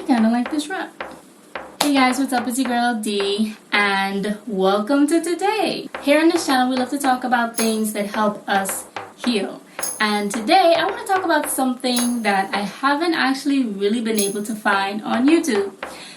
kinda like this wrap. Hey guys, what's up? It's your girl D, and welcome to today. Here on this channel, we love to talk about things that help us heal. And today, I want to talk about something that I haven't actually really been able to find on YouTube.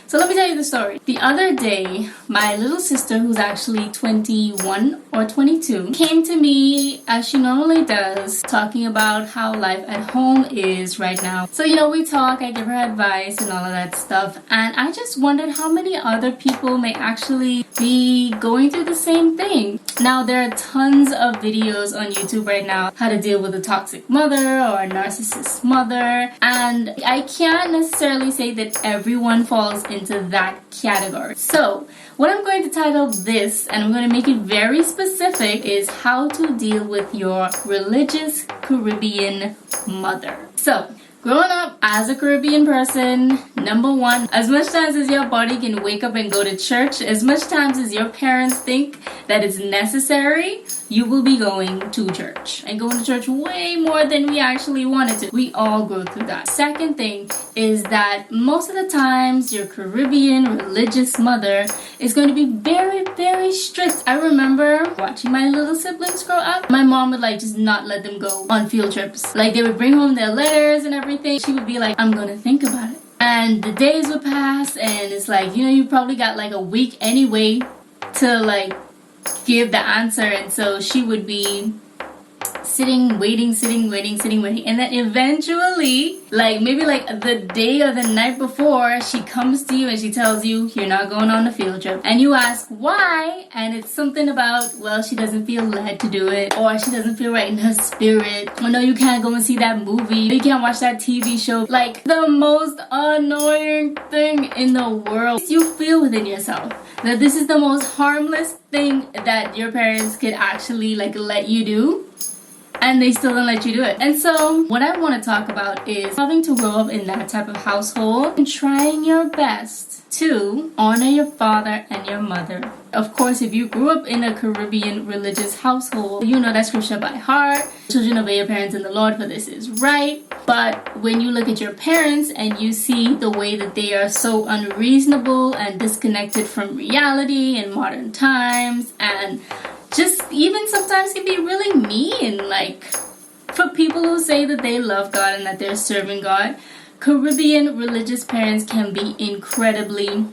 So let me tell you the story. The other day, my little sister, who's actually 21 or 22, came to me as she normally does, talking about how life at home is right now. So, we talk, I give her advice and all of that stuff. And I just wondered how many other people may actually be going through the same thing. Now, there are tons of videos on YouTube right now, how to deal with a toxic mother or a narcissist mother. And I can't necessarily say that everyone falls into that category. So what I'm going to title this, and I'm going to make it very specific, is how to deal with your religious Caribbean mother. So growing up as a Caribbean person, number one, as much times as your body can wake up and go to church, as much times as your parents think that it's necessary, you will be going to church. And going to church way more than we actually wanted to. We all go through that. Second thing is that most of the times your Caribbean religious mother is going to be very, very strict. I remember watching my little siblings grow up. My mom would just not let them go on field trips. They would bring home their letters and everything. She would be like, I'm gonna think about it. And the days would pass, and it's you probably got a week anyway to give the answer. And so she would be sitting, waiting. And then eventually, maybe the day or the night before, she comes to you and she tells you, you're not going on the field trip. And you ask why, and it's something about, well, she doesn't feel led to do it, or she doesn't feel right in her spirit, or no, you can't go and see that movie, you can't watch that TV show. The most annoying thing in the world. You feel within yourself that this is the most harmless thing that your parents could actually let you do, and they still don't let you do it. And so what I want to talk about is having to grow up in that type of household and trying your best to honor your father and your mother. Of course, if you grew up in a Caribbean religious household, you know that scripture by heart. Children, obey your parents in the Lord, for this is right. But when you look at your parents and you see the way that they are so unreasonable and disconnected from reality in modern times, and just even sometimes can be really mean, for people who say that they love God and that they're serving God, Caribbean religious parents can be incredibly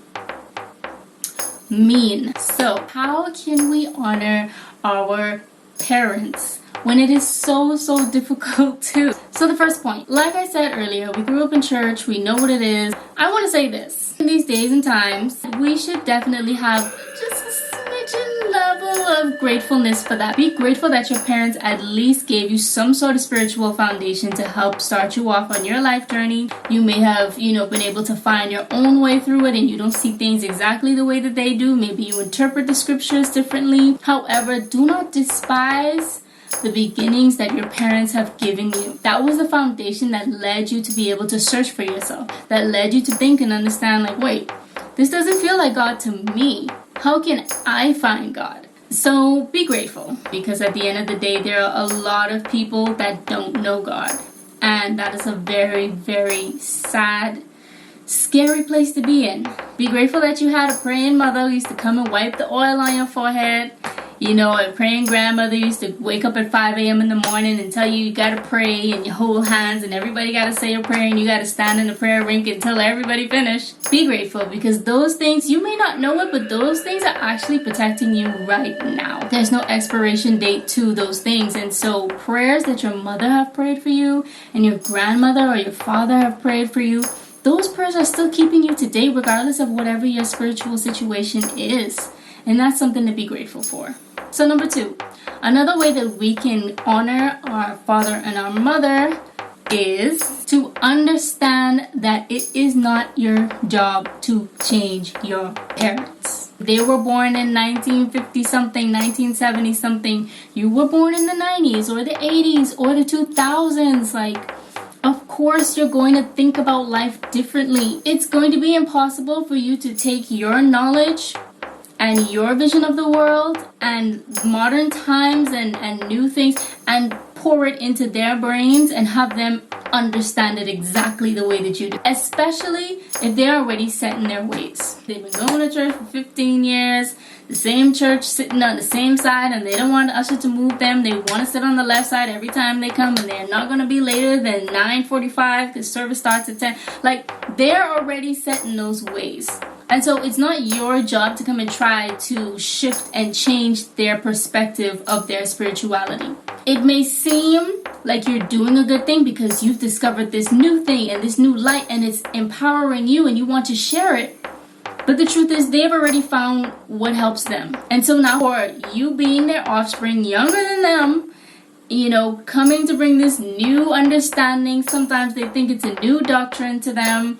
mean. So how can we honor our parents when it is so difficult to? So the first point, like I said earlier, we grew up in church, we know what it is. I want to say this. In these days and times, we should definitely have just a smidgen level of gratefulness for that. Be grateful that your parents at least gave you some sort of spiritual foundation to help start you off on your life journey. You may have, been able to find your own way through it, and you don't see things exactly the way that they do. Maybe you interpret the scriptures differently. However, do not despise the beginnings that your parents have given you. That was the foundation that led you to be able to search for yourself, that led you to think and understand, wait, this doesn't feel like God to me. How can I find God? So be grateful, because at the end of the day, there are a lot of people that don't know God. And that is a very, very sad, scary place to be in. Be grateful that you had a praying mother who used to come and wipe the oil on your forehead. A praying grandmother used to wake up at 5 a.m. in the morning and tell you gotta pray, and you hold hands and everybody gotta say a prayer, and you gotta stand in the prayer rink until everybody finished. Be grateful, because those things, you may not know it, but those things are actually protecting you right now. There's no expiration date to those things. And so prayers that your mother have prayed for you and your grandmother or your father have prayed for you, those prayers are still keeping you today regardless of whatever your spiritual situation is. And that's something to be grateful for. So number two, another way that we can honor our father and our mother is to understand that it is not your job to change your parents. They were born in 1950 something, 1970 something. You were born in the 90s or the 80s or the 2000s. Of course, you're going to think about life differently. It's going to be impossible for you to take your knowledge and your vision of the world and modern times and new things and pour it into their brains and have them understand it exactly the way that you do, especially if they're already set in their ways. They've been going to church for 15 years, the same church, sitting on the same side, and they don't want the usher to move them. They want to sit on the left side every time they come, and they're not going to be later than 9:45 because service starts at 10. Like, they're already set in those ways. And so it's not your job to come and try to shift and change their perspective of their spirituality. It may seem like you're doing a good thing because you've discovered this new thing and this new light, and it's empowering you and you want to share it. But the truth is, they've already found what helps them. And so now, for you being their offspring, younger than them, coming to bring this new understanding, sometimes they think it's a new doctrine to them.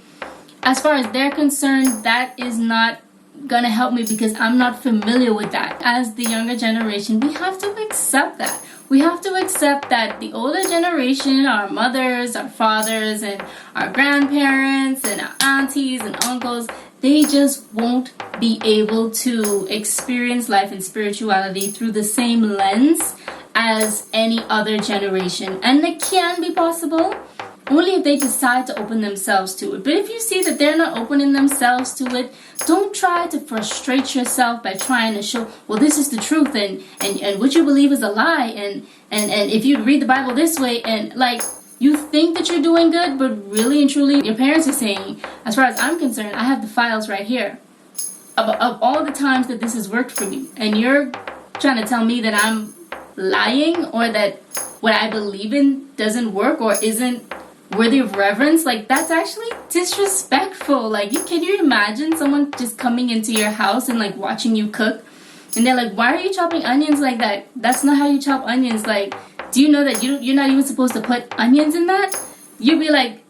As far as they're concerned, that is not gonna help me because I'm not familiar with that. As the younger generation, we have to accept that. We have to accept that the older generation, our mothers, our fathers, and our grandparents, and our aunties and uncles, they just won't be able to experience life and spirituality through the same lens as any other generation. And it can be possible only if they decide to open themselves to it. But if you see that they're not opening themselves to it, don't try to frustrate yourself by trying to show, well, this is the truth, and what you believe is a lie, and if you read the Bible this way, and like, you think that you're doing good, but really and truly, your parents are saying, as far as I'm concerned, I have the files right here of all the times that this has worked for me, and you're trying to tell me that I'm lying, or that what I believe in doesn't work or isn't worthy of reverence. Like, that's actually disrespectful. Like, can you imagine someone just coming into your house and like watching you cook, and they're like, why are you chopping onions like that? That's not how you chop onions. Like, do you know that you're not even supposed to put onions in that? You'd be like,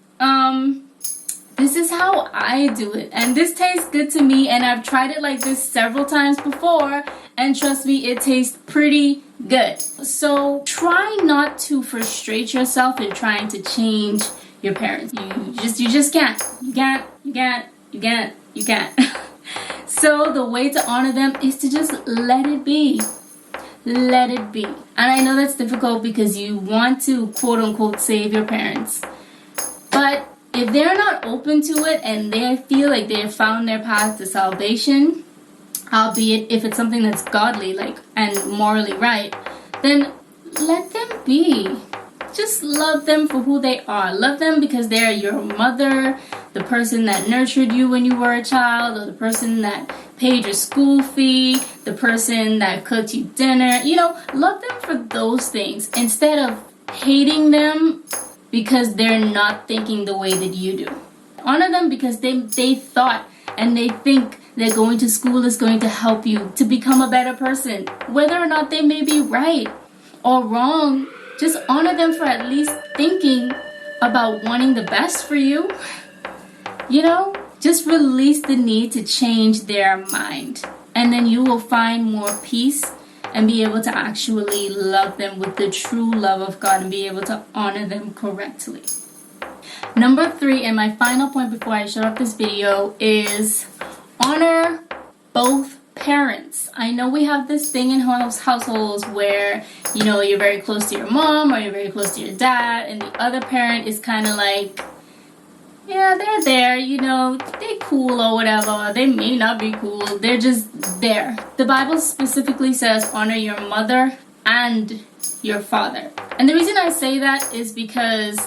this is how I do it, and this tastes good to me, and I've tried it like this several times before, and trust me, it tastes pretty good. So try not to frustrate yourself in trying to change your parents. You just can't. You can't. So the way to honor them is to just let it be. Let it be. And I know that's difficult because you want to quote unquote save your parents. But if they're not open to it and they feel like they have found their path to salvation, albeit if it's something that's godly, like, and morally right, then let them be. Just love them for who they are. Love them because they're your mother, the person that nurtured you when you were a child, or the person that paid your school fee, the person that cooked you dinner. Love them for those things instead of hating them because they're not thinking the way that you do. Honor them because they thought and they think that going to school is going to help you to become a better person. Whether or not they may be right or wrong, just honor them for at least thinking about wanting the best for you. Just release the need to change their mind. And then you will find more peace and be able to actually love them with the true love of God and be able to honor them correctly. Number 3, and my final point before I shut off this video, is honor both parents. I know we have this thing in households where, you're very close to your mom or you're very close to your dad, and the other parent is kind of like, yeah, they're there, they're cool or whatever. They may not be cool. They're just there. The Bible specifically says honor your mother and your father. And the reason I say that is because,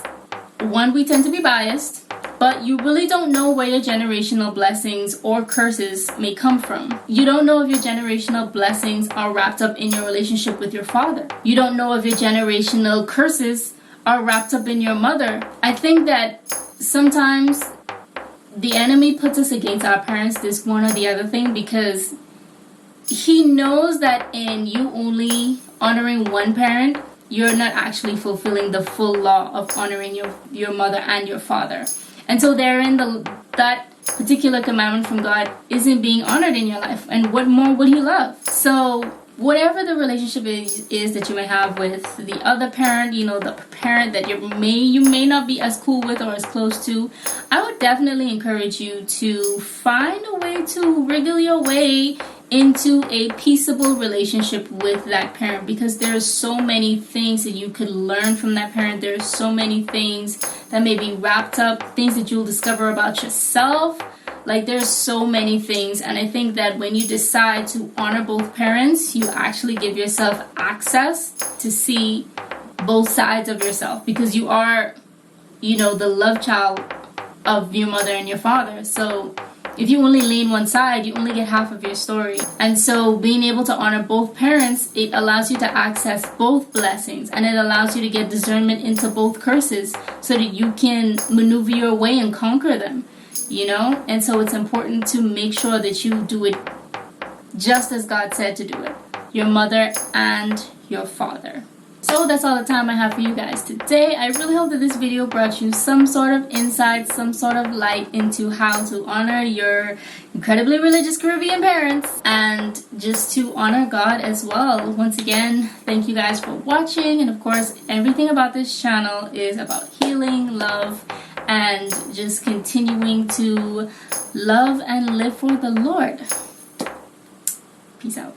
one, we tend to be biased, but you really don't know where your generational blessings or curses may come from. You don't know if your generational blessings are wrapped up in your relationship with your father. You don't know if your generational curses are wrapped up in your mother. I think that sometimes the enemy puts us against our parents, this one or the other thing, because he knows that in you only honoring one parent, you're not actually fulfilling the full law of honoring your mother and your father. And so therein, that particular commandment from God isn't being honored in your life. And what more would he love? So whatever the relationship is that you may have with the other parent, the parent that you may not be as cool with or as close to, I would definitely encourage you to find a way to wriggle your way into a peaceable relationship with that parent, because there are so many things that you could learn from that parent. There are so many things that may be wrapped up, things that you'll discover about yourself. Like, there's so many things, and I think that when you decide to honor both parents, you actually give yourself access to see both sides of yourself, because you are, the love child of your mother and your father. So if you only lean one side, you only get half of your story. And so being able to honor both parents, it allows you to access both blessings, and it allows you to get discernment into both curses so that you can maneuver your way and conquer them, And so it's important to make sure that you do it just as God said to do it, your mother and your father. So that's all the time I have for you guys today. I really hope that this video brought you some sort of insight, some sort of light into how to honor your incredibly religious Caribbean parents, and just to honor God as well. Once again, thank you guys for watching. And of course, everything about this channel is about healing, love, and just continuing to love and live for the Lord. Peace out.